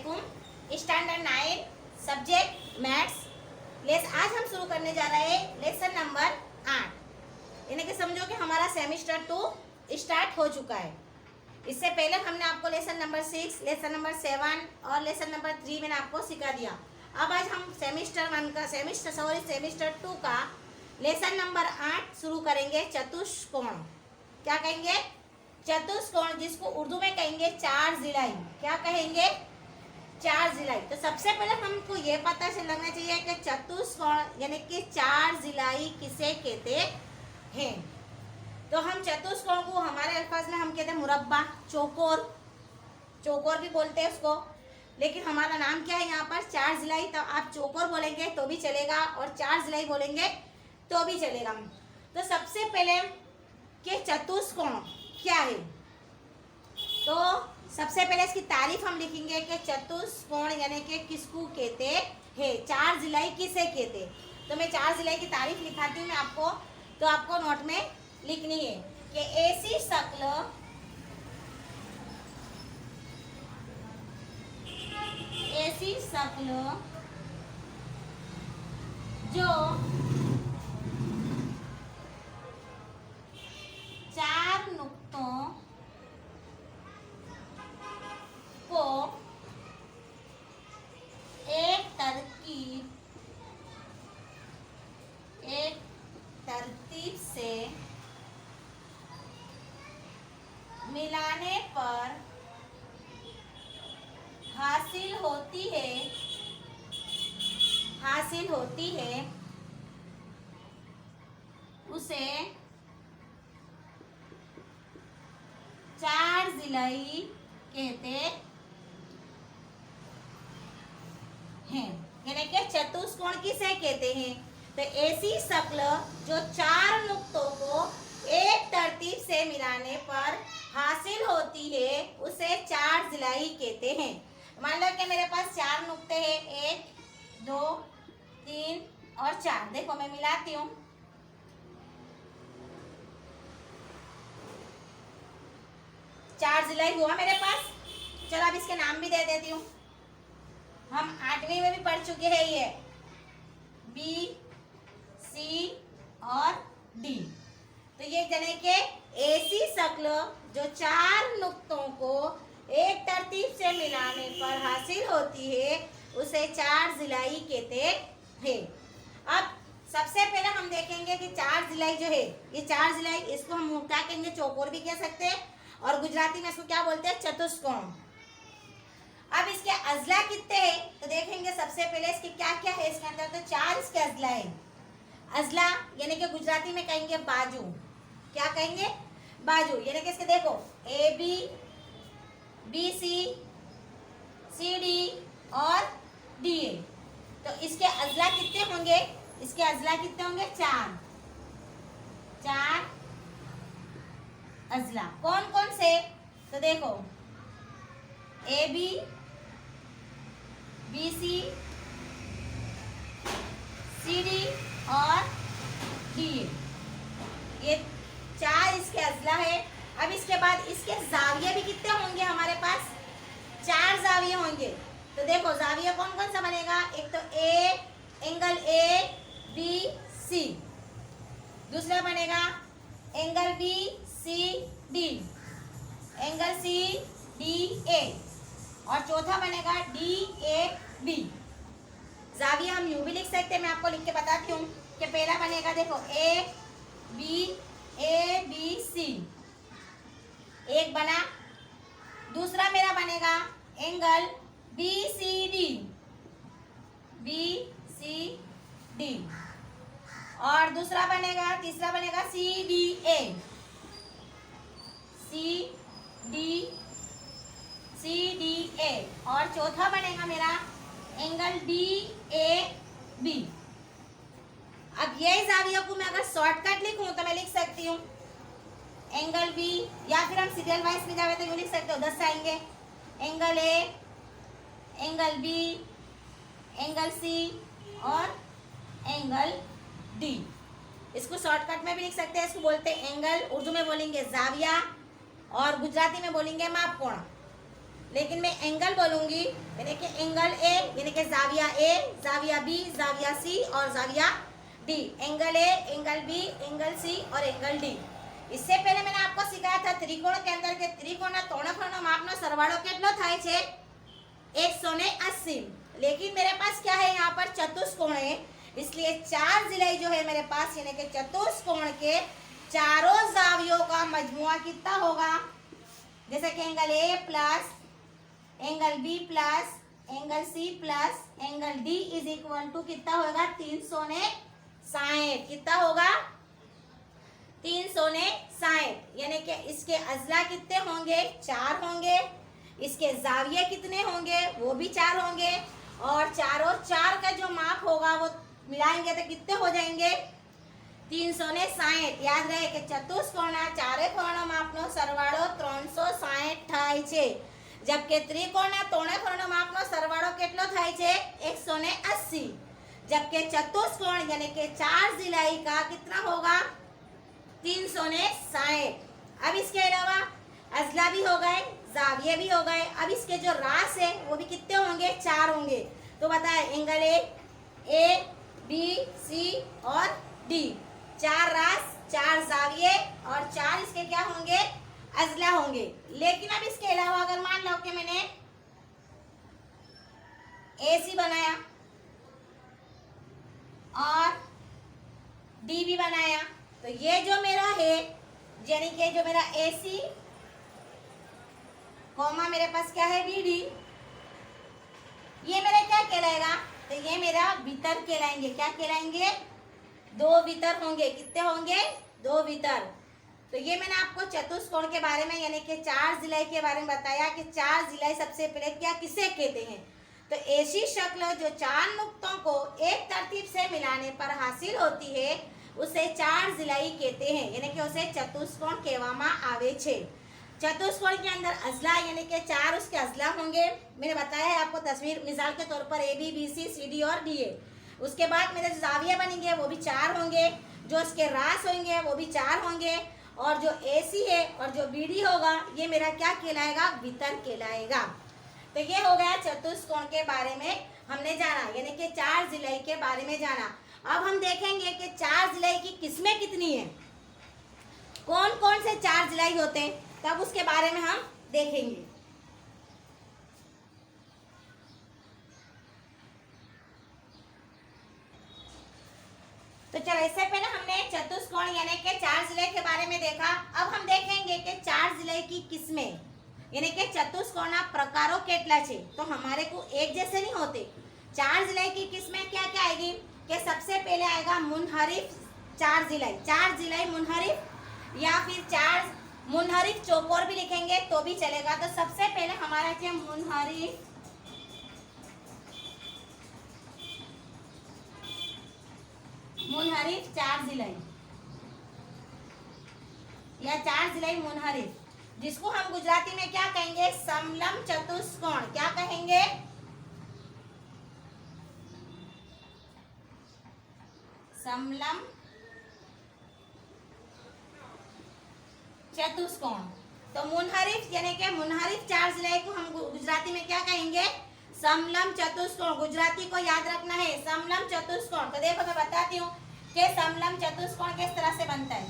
वालेकुम। Standard 9 subject maths आज हम शुरू करने जा रहे हैं लेसन नंबर 8। यानी कि समझो कि हमारा सेमिस्टर 2 स्टार्ट हो चुका है। इससे पहले हमने आपको लेसन नंबर 6, लेसन नंबर 7 और लेसन नंबर 3 मैंने आपको सिखा दिया। अब आज हम सेमिस्टर 2 का लेसन नंबर 8 शुरू करेंगे। चतुष्कोण, क्या कहेंगे? चतुष्कोण, जिसको उर्दू में कहेंगे चार जिलाई। क्या कहेंगे? चार जिलाई। तो सबसे पहले हमको ये पता लगना चाहिए कि चतुष्कोण यानी कि चार जिलाई किसे कहते हैं। तो हम चतुष्कोण को हमारे अल्फाज में हम कहते हैं मुरब्बा, चौकोर, चौकोर भी बोलते हैं उसको, लेकिन हमारा नाम क्या है यहाँ पर? चार जिलाई। तो आप चौकोर बोलेंगे तो भी चलेगा और चार जिलाई बोलेंगे तो भी चलेगा। तो सबसे पहले के चतुष्कोण क्या है, तो सबसे पहले इसकी तारीफ हम लिखेंगे कि चतुष्कोण यानी कि किसको कहते हैं, चार जिलाई किसे कहते। तो मैं चार जिलाई की तारीफ लिखाती हूँ मैं आपको, तो आपको नोट में लिखनी है कि ऐसी शक्ल जो चार नुक्तों को एक तरतीब से मिलाने पर हासिल होती है उसे चार जिलाई कहते हैं। यानी कि चतुष्कोण किसे कहते हैं? तो ऐसी शक्ल जो चार नुक्तों को एक तरतीब से मिलाने पर हासिल होती है उसे चार जिलाई कहते हैं। मान लो कि मेरे पास चार नुक्ते हैं, 1 2 3 और 4। देखो मैं मिलाती हूँ। चार जिलाई हुआ मेरे पास। चलो अब इसके नाम भी दे देती हूँ। हम 8वीं में भी पढ़ चुके हैं ये बी, सी और डी। तो ये जाने के ऐसी शक्ल जो चार नुक्तों को एक तरतीब से मिलाने पर हासिल होती है उसे चार जिलाई कहते हैं। अब सबसे पहले हम देखेंगे कि चार जिलाई जो है, ये चार जिलाई, इसको हम क्या कहेंगे? चौकोर भी कह सकते हैं और गुजराती में इसको क्या बोलते हैं? चतुष्कोण। अब इसके अजला कितने हैं तो देखेंगे। सबसे पहले इसके क्या क्या है इसके अंदर, तो चार इसके अजला है। अजला यानी कि गुजराती में कहेंगे बाजू। क्या कहेंगे? बाजू। यानी कि इसके देखो A B, B C, C D और डी ए। तो इसके अजला कितने होंगे? इसके अजला कितने होंगे? चार अजला। कौन कौन से? तो देखो A B, B C, C D और डी ए, ये चार इसके अजला है। अब इसके बाद इसके जाविये भी कितने होंगे हमारे पास? चार जाविये होंगे। तो देखो जाविया कौन कौन सा बनेगा? एक तो एंगल ए बी सी, दूसरा बनेगा angle B C D, angle C D A और चौथा बनेगा डी ए बी। जाविया हम यूं भी लिख सकते हैं, मैं आपको लिख के बताती हूँ कि पहला बनेगा देखो ए बी सी, एक बना। दूसरा मेरा बनेगा एंगल बी सी डी और दूसरा बनेगा, तीसरा बनेगा सी डी ए और चौथा बनेगा मेरा एंगल डी ए बी। अब ये जाविया को मैं अगर शॉर्टकट लिखूं तो मैं लिख सकती हूँ एंगल बी, या फिर हम सीरियल वाइज में जावे तो यूँ लिख सकते हो, 10 आएंगे। Angle A, angle B, angle C और एंगल डी। इसको शॉर्टकट में भी लिख सकते हैं। इसको बोलते हैं एंगल, उर्दू में बोलेंगे जाविया और गुजराती में बोलेंगे मापकोण। लेकिन मैं एंगल बोलूंगी, यानी कि एंगल ए, यानी कि जाविया ए, जाविया बी, जाविया सी और जाविया D. Angle A, angle B, angle C और एंगल डी। इससे पहले मैंने आपको सिखाया था त्रिकोण के अंदर के त्रिकोणના તોણેફળનો માપનો સરવાળો કેટલો થાય છે 180। लेकिन मेरे पास क्या है यहाँ पर चतुष्कोण है, इसलिए 4 जिलाई जो है मेरे पास, यानी कि चतुष्कोण के चारों जावियों का मजमुआ कितना होगा, जैसे कि angle A plus angle B plus angle C plus angle D is equal to कितना होगा 360। कितना होगा 360, यानी कि इसके अजला कितने होंगे 4 होंगे, इसके जाविये कितने होंगे वो भी 4 होंगे, और चारों 4 का जो माप होगा वो मिलाएंगे तो कितने हो जाएंगे 360। याद रहे कि चतुष्कोणના ચારે કોણનો માપનો સરવાળો 360 થાય છે, जबकि त्रिकोणના ત્રણે કોણનો માપનો સરવાળો કેટલો થાય છે 180। जबकि चतुष्कोण यानी कि 4 जिलाई का कितना होगा 360। अब इसके अलावा अजला भी हो गए, जाविये भी हो गए, अब इसके जो रास है वो भी कितने होंगे 4 होंगे। तो बताए एंगल ए बी सी और डी, 4 रास 4 जाविये और 4 इसके क्या होंगे अजला होंगे। लेकिन अब इसके अलावा अगर मान लो कि मैंने ए सी बनाया और डी भी बनाया, तो ये जो मेरा है यानी कि जो मेरा ए सी कॉमा मेरे पास क्या है बी डी, ये मेरा क्या कहलाएगा, तो ये मेरा वितर कहलाएंगे। क्या कहलाएंगे 2 वितर होंगे। कितने होंगे 2 वितर। तो ये मैंने आपको चतुष्कोण के बारे में यानी कि 4 जिलाई के बारे में बताया कि 4 जिलाई सबसे पहले क्या किसे कहते हैं। तो ऐसी शक्ल जो 4 नुक्तों को एक तरतीब से मिलाने पर हासिल होती है उसे 4 जिलाई कहते हैं, यानी कि उसे चतुष्कोण કહેવામાં આવે છે। चतुष्कोण के अंदर अजला यानी कि 4 उसके अजला होंगे। मैंने बताया है आपको तस्वीर मिसाल के तौर पर A B B C C D और डी ए। उसके बाद मेरे जाविये बनेंगे वो भी 4 होंगे, जो इसके रास होंगे वो भी 4 होंगे, और जो ए सी है और जो बी डी होगा ये मेरा क्या कहलाएगा वितर कहलाएगा। तो ये हो गया चतुष्कोण के बारे में हमने जाना, यानी कि 4 जिलाई के बारे में जाना। अब हम देखेंगे कि 4 जिलाई की किस्में कितनी है, कौन कौन से 4 जिलाई होते हैं, तब उसके बारे में हम देखेंगे। तो चलो इससे पहले हमने चतुष्कोण यानी कि 4 जिलाई के बारे में देखा। अब हम देखेंगे कि 4 जिलाई की किस्में यानी कि चतुष्कोणના प्रकारों કેટલા છે। तो हमारे को एक जैसे नहीं होते। 4 जिलाई की किस्में क्या क्या आएगी कि सबसे पहले आएगा मुनहरिफ 4 जिलाई, 4 जिलाई मुनहरिफ, या फिर 4 मुनहरिफ चौकोर भी लिखेंगे तो भी चलेगा। तो सबसे पहले हमारा है मुनहरिफ 4 जिलाई या 4 जिलाई मुनहरिफ, जिसको हम गुजराती में क्या कहेंगे समलम चतुष्कोण। क्या कहेंगे समलम चतुष्कोण। तो मुनहरिफ यानी कि मुनहरिफ 4 जिलाई को हम गुजराती में क्या कहेंगे समलम चतुष्कोण। गुजराती को याद रखना है समलम चतुष्कोण। तो देखो मैं बताती हूँ कि समलम चतुष्कोण किस तरह से बनता है।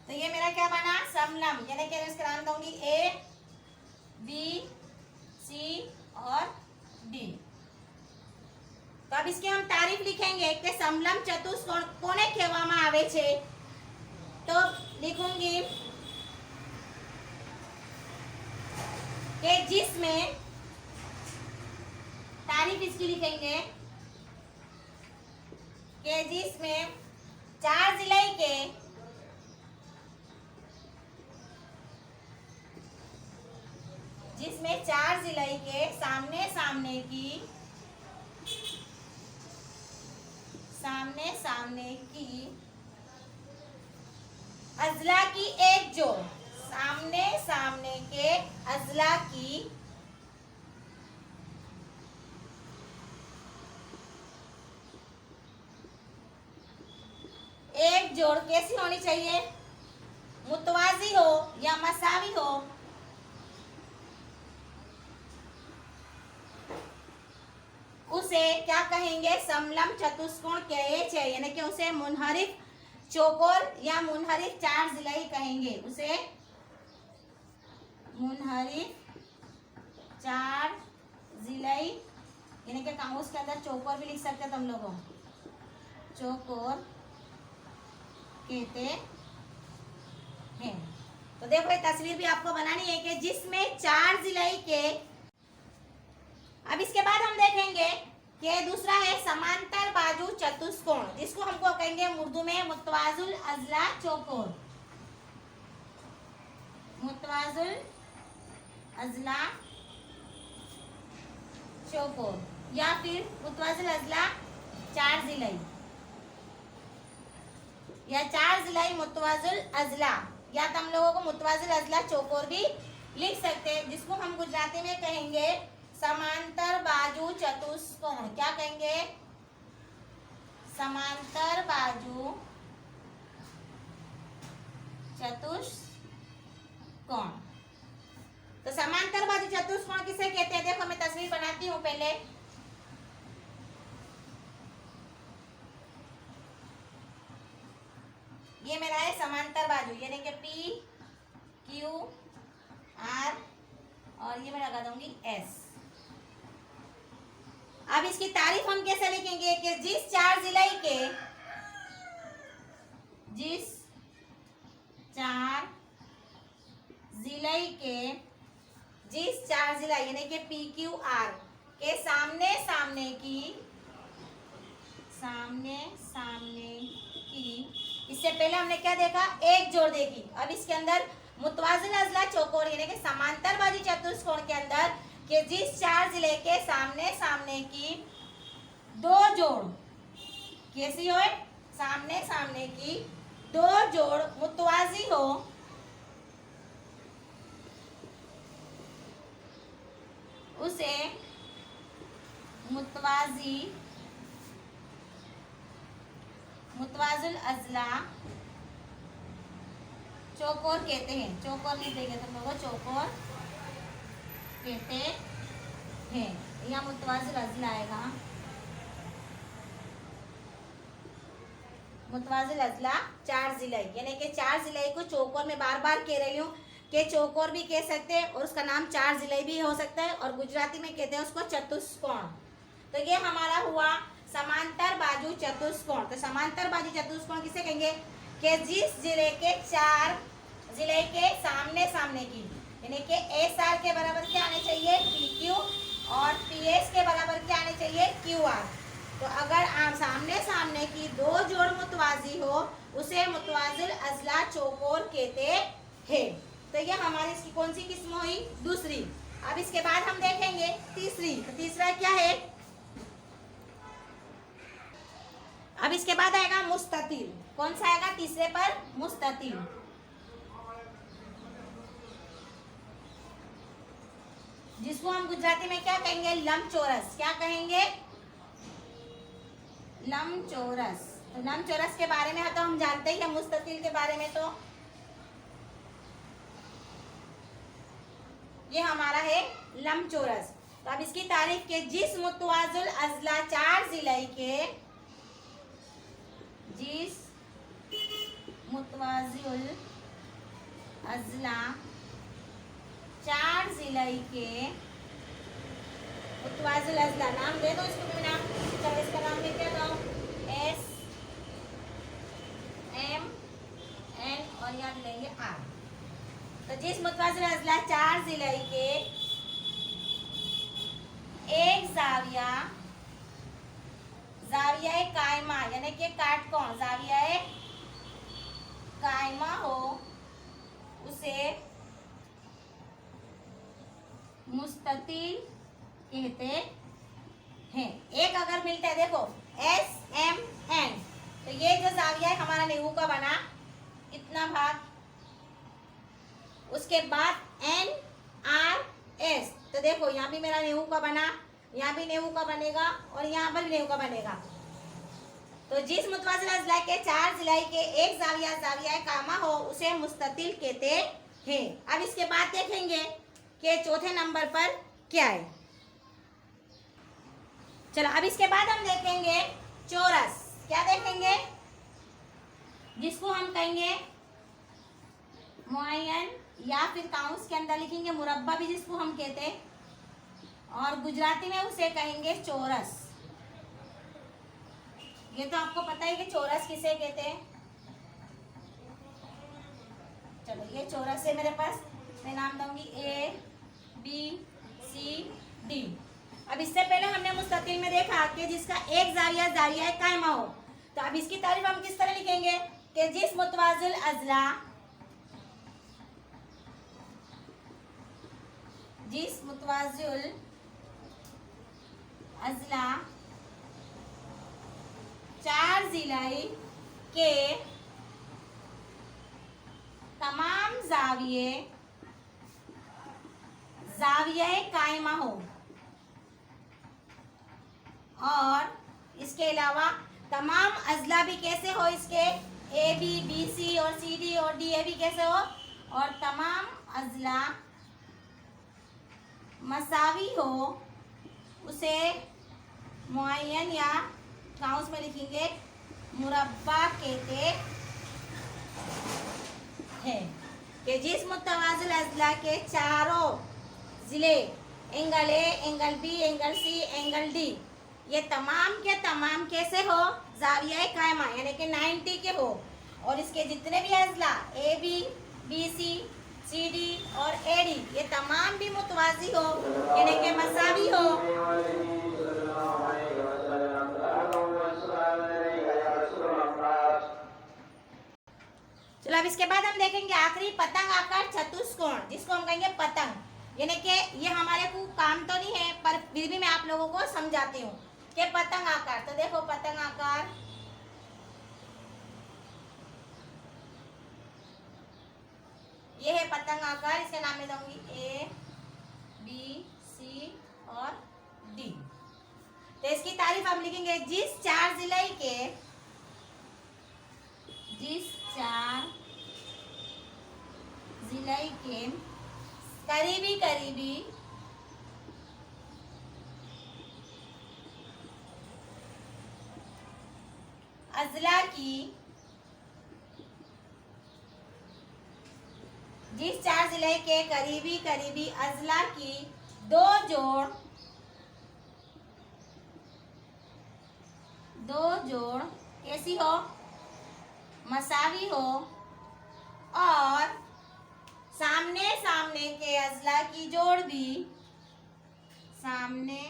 तो ये मेरा क्या बना समलम, यानी कि इसका नाम दूंगी ए बी सी और डी। तो अब इसकी हम तारीफ लिखेंगे कि समलम चतुष्कोण कोने કહેવામાં આવે છે। तो लिखूंगी कि जिसमें तारीफ इसकी लिखेंगे कि जिसमें 4 जिलाई के सामने सामने की अजला की एक जोड़, सामने सामने के अजला की एक जोड़ कैसी होनी चाहिए मुतवाजी हो या मसावी हो, उसे क्या कहेंगे? समलम चतुष्कोण कहे छे, यानी कि उसे मुनहरिफ चौकोर या मुनहरिफ चार जिलाई कहेंगे। उसे मुनहरिफ चार जिलाई, यानी कि काउंस के अंदर चौकोर भी लिख सकते हैं तुम लोगों, चौकोर कहते हैं। तो देखो ये तस्वीर भी आपको बनानी है कि जिसमें चार जिलाई के। अब इसके बाद हम देखेंगे कि दूसरा है समांतर बाजू चतुष्कोण, जिसको हमको कहेंगे उर्दू में मुतवाजुल अजला चौकोर, मुतवाजुल अजला चौकोर या फिर मुतवाजुल अजला चार जिलाई या चार जिलाई मुतवाजुल अजला, या तो हम लोगों को मुतवाजुल अजला चौकोर भी लिख सकते हैं, जिसको हम गुजराती में कहेंगे समांतर बाजू चतुष्कोण। क्या कहेंगे? समांतर बाजू चतुष्कोण। तो समांतर बाजू चतुष्कोण किसे कहते हैं? देखो मैं तस्वीर बनाती हूँ पहले। ये मेरा है समांतर बाजू, यानी कि P Q R और ये मैं लगा दूंगी S। अब इसकी तारीफ हम कैसे लिखेंगे कि जिस चार जिलाई यानी कि P Q R के सामने सामने की इससे पहले हमने क्या देखा? एक जोड़ देखी। अब इसके अंदर मुतवाजिल अजला चौकोर यानी कि समांतर बाजू चतुष्कोण के अंदर कि जिस चार जिले के सामने सामने की दो जोड़ कैसी हो? सामने सामने की दो जोड़ मुतवाजी हो, उसे मुतवाजुल अजला चौकोर कहते हैं। चौकोर नहीं देंगे तुम लोगों, चौकोर कहते हैं। यहाँ मुतवाजुल अजला आएगा, मुतवाजुल अजला चार जिलाई, यानी कि चार जिलाई को चौकोर में बार बार कह रही हूँ कि चौकोर भी कह सकते हैं और उसका नाम चार जिलाई भी हो सकता है, और गुजराती में कहते हैं उसको चतुष्कोण। तो ये हमारा हुआ समांतर बाजू चतुष्कोण। तो समांतर बाजू चतुष्कोण किसे कहेंगे? कि जिस जिले के चार जिले के सामने सामने की, यानी कि SR के बराबर क्या आने चाहिए? PQ, और PS के बराबर क्या आने चाहिए? QR। तो अगर आप सामने सामने की दो जोड़ मुतवाजी हो, उसे मुतवाजिल अजला चौकोर कहते हैं। तो ये हमारी इसकी कौन सी किस्म हुई? दूसरी। अब इसके बाद हम देखेंगे तीसरी। तो तीसरा क्या है? अब इसके बाद आएगा मुस्ततील। कौन सा आएगा तीसरे पर? मुस्ततील। जिसको हम गुजराती में क्या कहेंगे? लंबचौरस। क्या कहेंगे? लंबचौरस। तो लंबचौरस के बारे में तो हम जानते ही हैं, मुस्ततील के बारे में तो ये हमारा है लंबचौरस। तो अब इसकी तारीफ के जिस मुतवाजुल अजला चार जिलाई के, जिस मुतवाजुल अजला चार जिलाई के, मुतवाजुल अजला नाम दे दो इसको भी नाम, चलो इसका नाम लिख दो SMN और याद लेंगे R। तो जिस मुतवाजिल अजला चार जिलाई के एक जाविया कायमा यानी कि काटकोण, जाविया कायमा हो, उसे मुस्ततील कहते हैं। एक अगर मिलता है देखो SMN, तो ये जो जाविया है हमारा नेहू का बना इतना भाग, उसके बाद NRS, तो देखो यहाँ भी मेरा नेहू का बना, यहाँ भी नेहू का बनेगा और यहाँ पर भी नेहू का बनेगा। तो जिस मुतवाजिल अजला के चार जिलाई के एक जाविया जाविया कामा हो उसे मुस्ततिल कहते हैं। अब इसके बाद देखेंगे कि चौथे नंबर पर क्या है। चलो अब इसके बाद हम देखेंगे चौरस। क्या देखेंगे? जिसको हम कहेंगे मुअय्यन या फिर काउंस के अंदर लिखेंगे मुरब्बा भी जिसको हम कहते हैं, और गुजराती में उसे कहेंगे चौरस। ये तो आपको पता है कि चौरस किसे कहते हैं। चलो ये चौरस है मेरे पास, मैं नाम दूंगी A B C D। अब इससे पहले हमने मुस्ततिल में देखा कि जिसका एक जाविया जाविया कायमा हो, तो अब इसकी तारीफ हम किस तरह लिखेंगे कि जिस मुतवाजिल अजला, जिस मुतवाजिल अजला चार जिलाई के तमाम जाविये जाविया कायमा हो, और इसके अलावा तमाम अजला भी कैसे हो, इसके A B B C और C D और D A भी कैसे हो, और तमाम अजला मसावी हो उसे मुअय्यन या काउंस में लिखेंगे मुरब्बा कहते हैं। कि जिस मुतवाजिल अजला के चारों जिले angle A, angle B, angle C, angle D, ये तमाम के तमाम कैसे हो, जाविया कायमा यानी कि 90 के हो, और इसके जितने भी अजला A B B C C D और A D ये तमाम भी मुतवाजी हो यानी कि मसावी हो। चलो अब इसके बाद हम देखेंगे आखिरी पतंग आकार चतुष्कोण, जिसको हम कहेंगे पतंग। यानी कि ये हमारे को काम तो नहीं है, पर फिर भी मैं आप लोगों को समझाती हूँ कि पतंग आकार। तो देखो पतंग आकार, ये है पतंग आकार, इसके नाम में दूंगी A B C और D। तो इसकी तारीफ हम लिखेंगे जिस चार जिले के, जिस चार जिले के करीबी करीबी अजला की, जिस चार जिले के करीबी करीबी अजला की दो जोड़ कैसी हो, मसावी हो, और सामने सामने के अजला की जोड़ भी सामने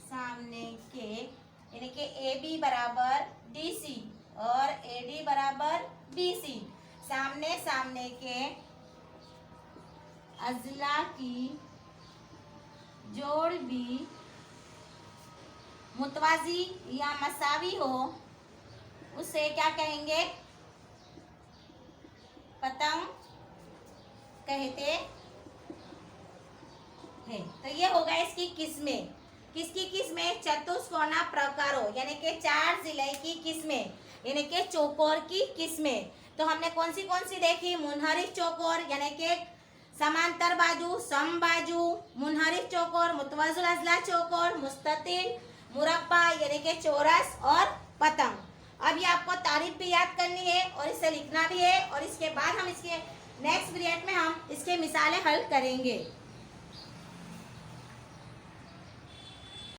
सामने के यानी कि AB बराबर DC और AD बराबर BC, सामने सामने के अजला की जोड़ भी मुतवाजी या मसावी हो उसे क्या कहेंगे, पतंग कहते हैं। तो ये होगा इसकी किस्में। किसकी किस्में? चतुष्कोणा प्रकारों यानी कि चार जिले की किस्में यानी कि चौकोर की किस्में। तो हमने कौन सी देखी? मुनहरिफ चौकोर यानी कि समांतर बाजू, समबाजू, मुनहरिफ चौकोर, मुतवाजिल अजला चौकोर, मुस्ततिल, मुरब्बा यानी कि चौरस और पतंग। अब ये आपको तारीफ भी याद करनी है और इसे लिखना भी है, और इसके बाद हम इसके नेक्स्ट पीरियड में हम इसके मिसालें हल करेंगे।